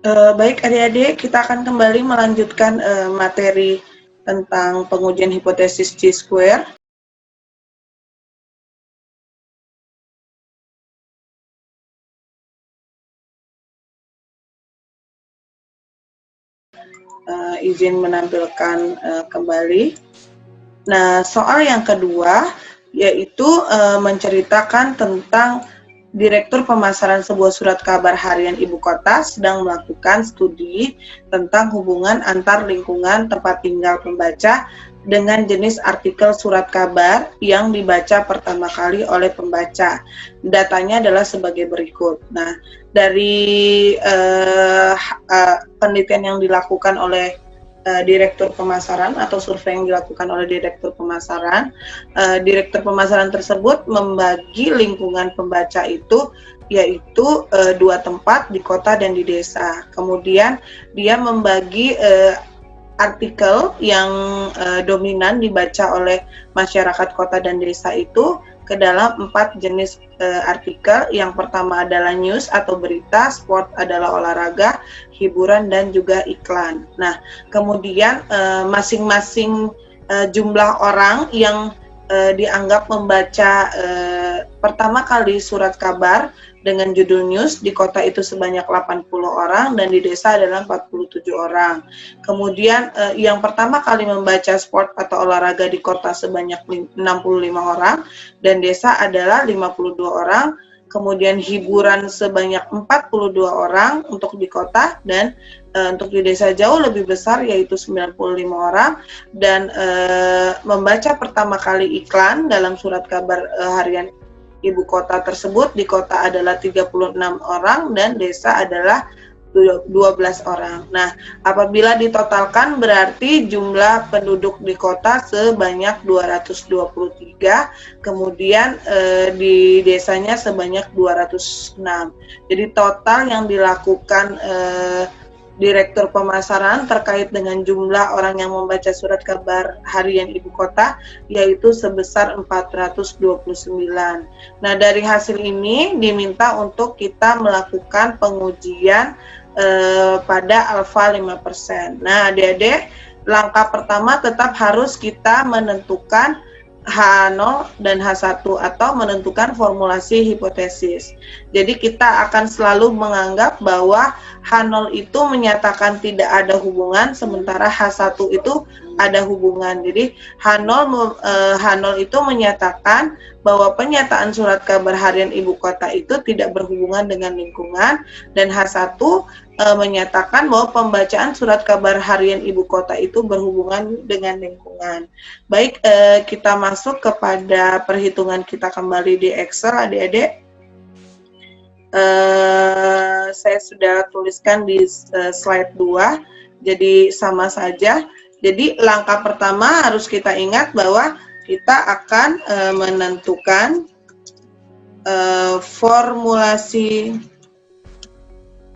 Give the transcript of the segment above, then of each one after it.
Baik adik-adik, kita akan kembali melanjutkan materi tentang pengujian hipotesis Chi-square. Izin menampilkan kembali. Nah, soal yang kedua yaitu menceritakan tentang Direktur Pemasaran sebuah surat kabar harian ibu kota sedang melakukan studi tentang hubungan antar lingkungan tempat tinggal pembaca dengan jenis artikel surat kabar yang dibaca pertama kali oleh pembaca. Datanya adalah sebagai berikut. Nah, dari penelitian yang dilakukan oleh Direktur Pemasaran atau survei yang dilakukan oleh Direktur Pemasaran, Direktur Pemasaran tersebut membagi lingkungan pembaca itu yaitu dua tempat di kota dan di desa. Kemudian dia membagi artikel yang dominan dibaca oleh masyarakat kota dan desa itu ke dalam 4 jenis artikel. Yang pertama adalah news atau berita, sport adalah olahraga, hiburan, dan juga iklan. Nah, kemudian masing-masing jumlah orang yang dianggap membaca pertama kali surat kabar dengan judul news di kota itu sebanyak 80 orang dan di desa adalah 47 orang. Kemudian yang pertama kali membaca sport atau olahraga di kota sebanyak 65 orang dan desa adalah 52 orang. Kemudian hiburan sebanyak 42 orang untuk di kota dan untuk di desa jauh lebih besar yaitu 95 orang dan membaca pertama kali iklan dalam surat kabar harian ibu kota tersebut di kota adalah 36 orang dan desa adalah 12 orang. Nah, apabila ditotalkan berarti jumlah penduduk di kota sebanyak 223, kemudian di desanya sebanyak 206. Jadi total yang dilakukan Direktur Pemasaran terkait dengan jumlah orang yang membaca surat kabar harian ibu kota yaitu sebesar 429. Nah, dari hasil ini diminta untuk kita melakukan pengujian pada alfa 5%. Nah, adik-adik, langkah pertama tetap harus kita menentukan H0 dan H1 atau menentukan formulasi hipotesis. Jadi kita akan selalu menganggap bahwa H0 itu menyatakan tidak ada hubungan, sementara H1 itu ada hubungan. Jadi H0 itu menyatakan bahwa penyataan surat kabar harian ibu kota itu tidak berhubungan dengan lingkungan, dan H1 menyatakan bahwa pembacaan surat kabar harian ibu kota itu berhubungan dengan lingkungan. Baik, kita masuk kepada perhitungan kita kembali di Excel, adik-adik. Saya sudah tuliskan di slide 2, jadi sama saja. Jadi langkah pertama harus kita ingat bahwa kita akan menentukan formulasi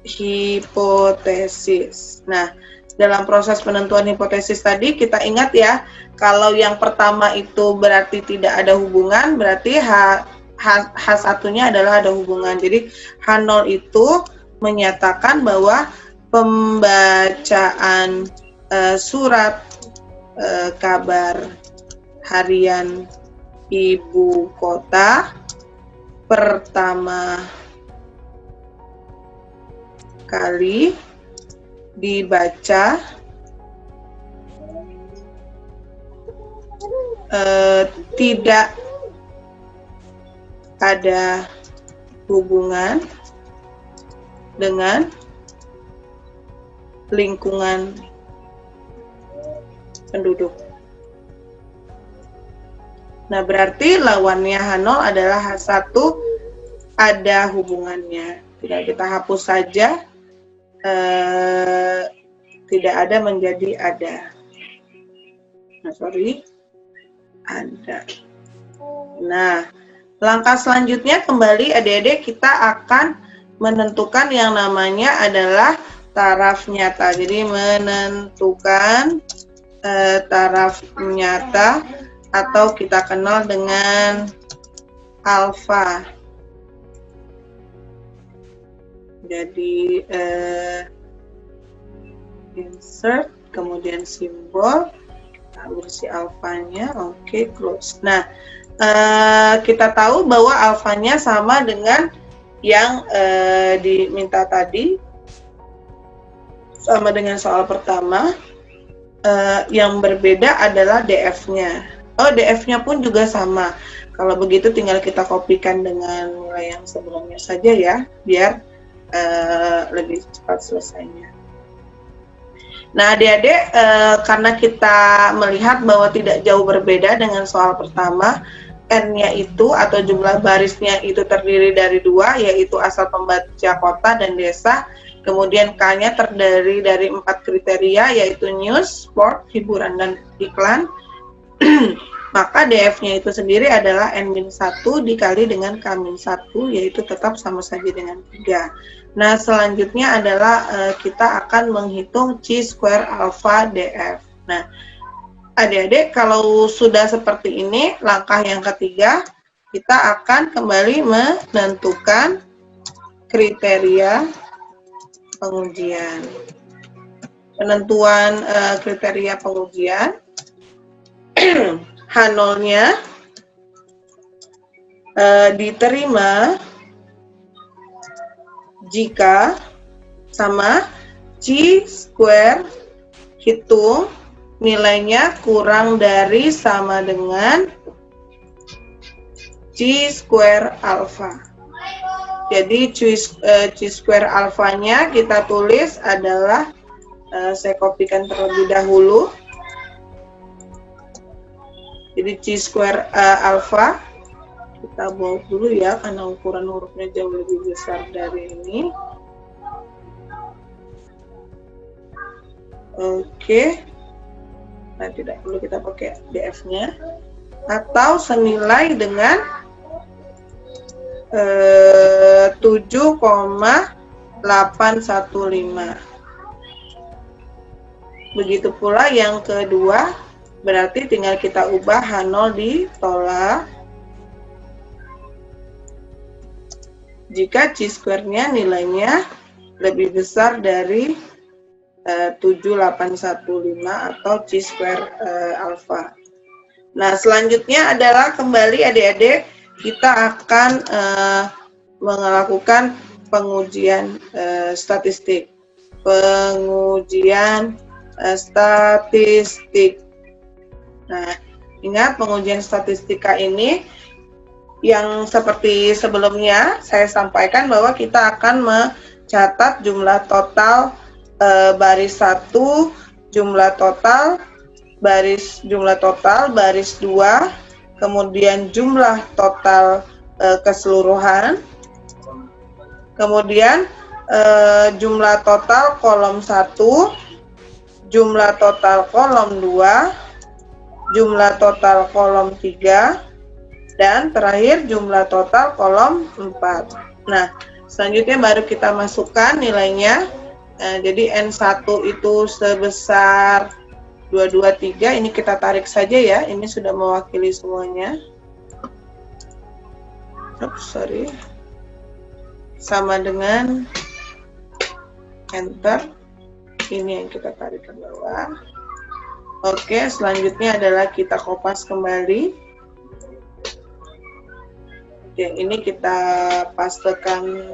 hipotesis. Nah, dalam proses penentuan hipotesis tadi kita ingat ya, kalau yang pertama itu berarti tidak ada hubungan, berarti H1-nya adalah ada hubungan. Jadi H0 itu menyatakan bahwa pembacaan surat kabar harian ibu kota pertama kali dibaca tidak ada hubungan dengan lingkungan penduduk. Nah, berarti lawannya H0 adalah H1 ada hubungannya. Tidak, kita hapus saja, tidak ada menjadi ada. Nah, ada. Nah, langkah selanjutnya kembali adik-adik kita akan menentukan yang namanya adalah taraf nyata. Jadi menentukan taraf nyata atau kita kenal dengan alfa. Jadi insert, kemudian simbol, kita isi alfanya, oke, close. Nah, kita tahu bahwa alfanya sama dengan yang diminta tadi, sama dengan soal pertama. Yang berbeda adalah DF-nya. Oh, DF-nya pun juga sama. Kalau begitu tinggal kita kopikan dengan nilai yang sebelumnya saja ya, biar lebih cepat selesainya. Nah, adik-adik, karena kita melihat bahwa tidak jauh berbeda dengan soal pertama, N-nya itu atau jumlah barisnya itu terdiri dari 2, yaitu asal pembaca kota dan desa. Kemudian K-nya terdiri dari 4 kriteria, yaitu news, sport, hiburan, dan iklan. Maka DF-nya itu sendiri adalah N-1 dikali dengan K-1, yaitu tetap sama saja dengan 3. Nah, selanjutnya adalah kita akan menghitung chi-square alpha DF. Nah, adik-adik, kalau sudah seperti ini, langkah yang ketiga, kita akan kembali menentukan kriteria pengujian. Penentuan kriteria pengujian, H0-nya diterima jika sama chi-square hitung nilainya kurang dari sama dengan chi-square alpha. Jadi chi-square alfanya kita tulis adalah, saya kopikan terlebih dahulu. Jadi chi-square alpha, kita bawa dulu ya, karena ukuran hurufnya jauh lebih besar dari ini. Oke. Nah, tidak perlu kita pakai DF-nya. Atau senilai dengan 7,815. Begitu pula yang kedua, berarti tinggal kita ubah H0 ditolak jika chi-square-nya nilainya lebih besar dari 7,815 atau chi-square alpha. Nah, selanjutnya adalah kembali adik-adik, kita akan melakukan pengujian statistik. Pengujian statistik. Nah, ingat pengujian statistika ini yang seperti sebelumnya saya sampaikan bahwa kita akan mencatat jumlah total baris 1, jumlah total baris 2, kemudian jumlah total keseluruhan, kemudian jumlah total kolom 1, jumlah total kolom 2, jumlah total kolom 3, dan terakhir jumlah total kolom 4. Nah, selanjutnya baru kita masukkan nilainya. Jadi N1 itu sebesar 223, ini kita tarik saja ya, ini sudah mewakili semuanya. Sorry. Sama dengan enter, ini yang kita tarik ke bawah. Oke, selanjutnya adalah kita kopas kembali. Oke, ini kita pastekan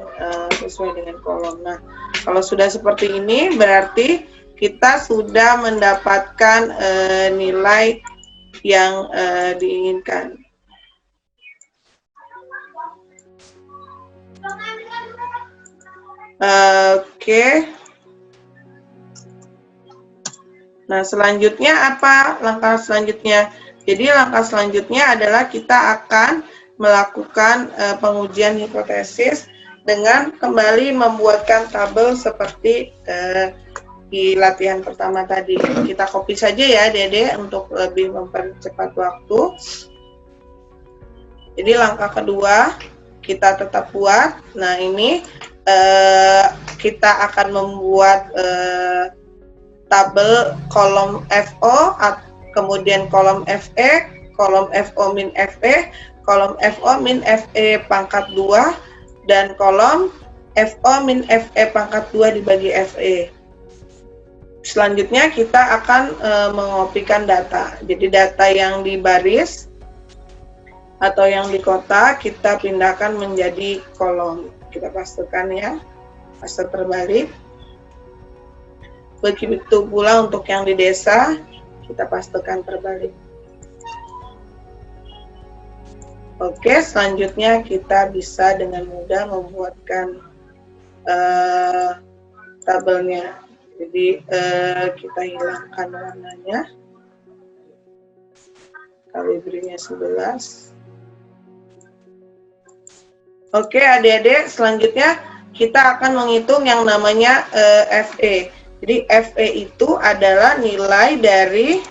sesuai dengan kolom. Nah, kalau sudah seperti ini berarti kita sudah mendapatkan nilai yang diinginkan. Oke. Nah, selanjutnya apa langkah selanjutnya? Jadi langkah selanjutnya adalah kita akan melakukan pengujian hipotesis dengan kembali membuatkan tabel seperti di latihan pertama tadi. Kita copy saja ya Dede untuk lebih mempercepat waktu. Jadi langkah kedua kita tetap buat. Nah, ini kita akan membuat tabel kolom FO, kemudian kolom FE, kolom FO min FE, kolom FO min FE pangkat 2, dan kolom FO min FE pangkat 2 dibagi FE. Selanjutnya kita akan mengopikan data. Jadi data yang di baris atau yang di kotak kita pindahkan menjadi kolom. Kita pastekan ya, paste terbalik. Begitu pula untuk yang di desa, kita pastekan terbalik. Oke, selanjutnya kita bisa dengan mudah membuatkan tabelnya. Jadi kita hilangkan warnanya. Kalibrinya 11. Oke, adik-adik, selanjutnya kita akan menghitung yang namanya FE. Jadi FE itu adalah nilai dari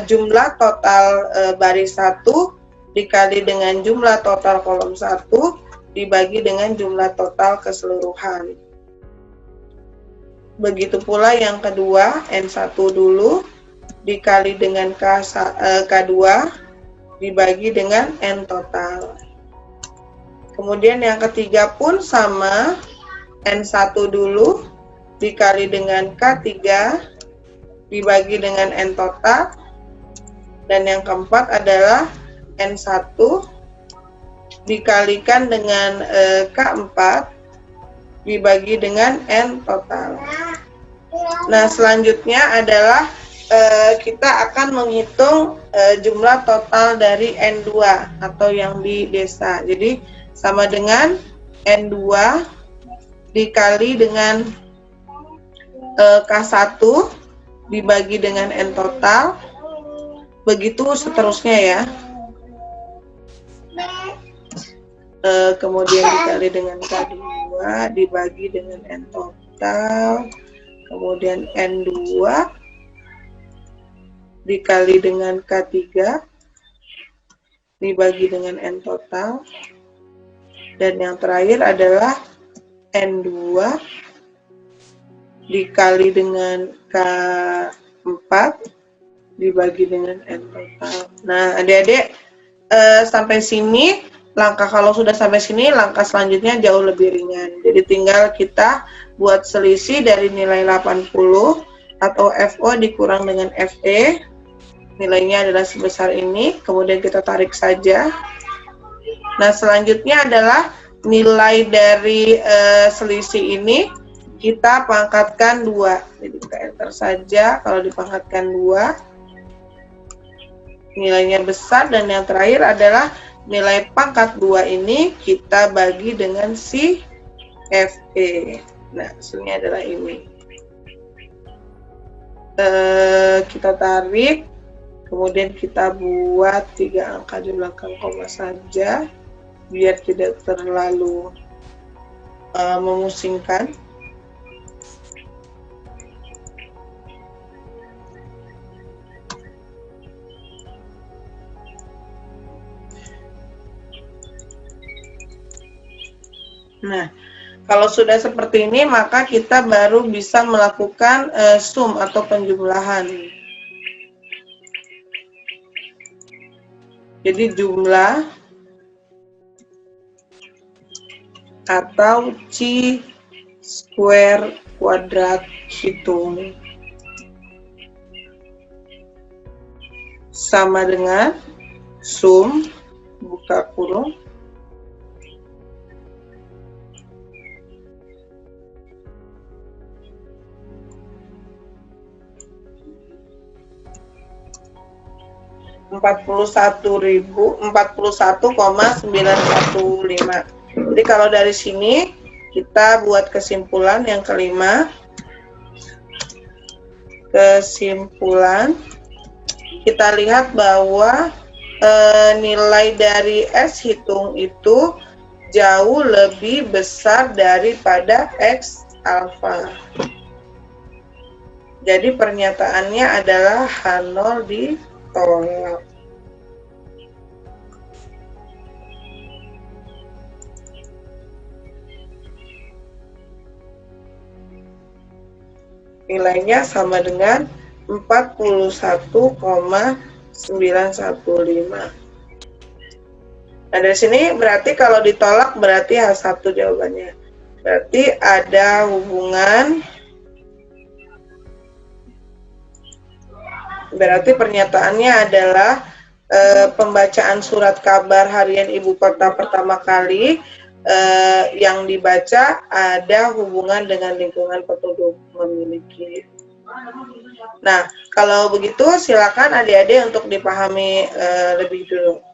jumlah total baris 1 dikali dengan jumlah total kolom 1 dibagi dengan jumlah total keseluruhan. Begitu pula yang kedua, N1 dulu dikali dengan K2 dibagi dengan N total. Kemudian yang ketiga pun sama, N1 dulu dikali dengan K3 dibagi dengan N total. Dan yang keempat adalah N1 dikalikan dengan K4 dibagi dengan N total. Nah, selanjutnya adalah kita akan menghitung jumlah total dari N2 atau yang di desa. Jadi sama dengan N2 dikali dengan K1 dibagi dengan N total. Begitu seterusnya ya. Kemudian dikali dengan K2 dibagi dengan N total, kemudian N2 dikali dengan K3 dibagi dengan N total, dan yang terakhir adalah N2 dikali dengan K4 dibagi dengan N total. Nah, adik-adik, sampai sini kalau sudah sampai sini, langkah selanjutnya jauh lebih ringan. Jadi tinggal kita buat selisih dari nilai 80 atau FO dikurang dengan FE. Nilainya adalah sebesar ini, kemudian kita tarik saja. Nah, selanjutnya adalah nilai dari selisih ini kita pangkatkan 2. Jadi kita enter saja kalau dipangkatkan 2. Nilainya besar, dan yang terakhir adalah nilai pangkat 2 ini kita bagi dengan si FE. Nah, hasilnya adalah ini. Kita tarik, kemudian kita buat 3 angka di belakang koma saja, biar tidak terlalu memusingkan. Nah, kalau sudah seperti ini, maka kita baru bisa melakukan sum atau penjumlahan. Jadi jumlah atau chi square kuadrat hitung sama dengan sum buka kurung $41,915. Jadi kalau dari sini kita buat kesimpulan yang kelima. Kesimpulan, kita lihat bahwa nilai dari S hitung itu jauh lebih besar daripada X alfa. Jadi pernyataannya adalah H0 ditolak. Nilainya sama dengan 41,915. Nah, dari sini berarti kalau ditolak berarti H1 jawabannya. Berarti ada hubungan Berarti pernyataannya adalah pembacaan surat kabar harian ibu kota pertama kali yang dibaca ada hubungan dengan lingkungan penduduk memiliki. Nah, kalau begitu silakan adik-adik untuk dipahami lebih dulu.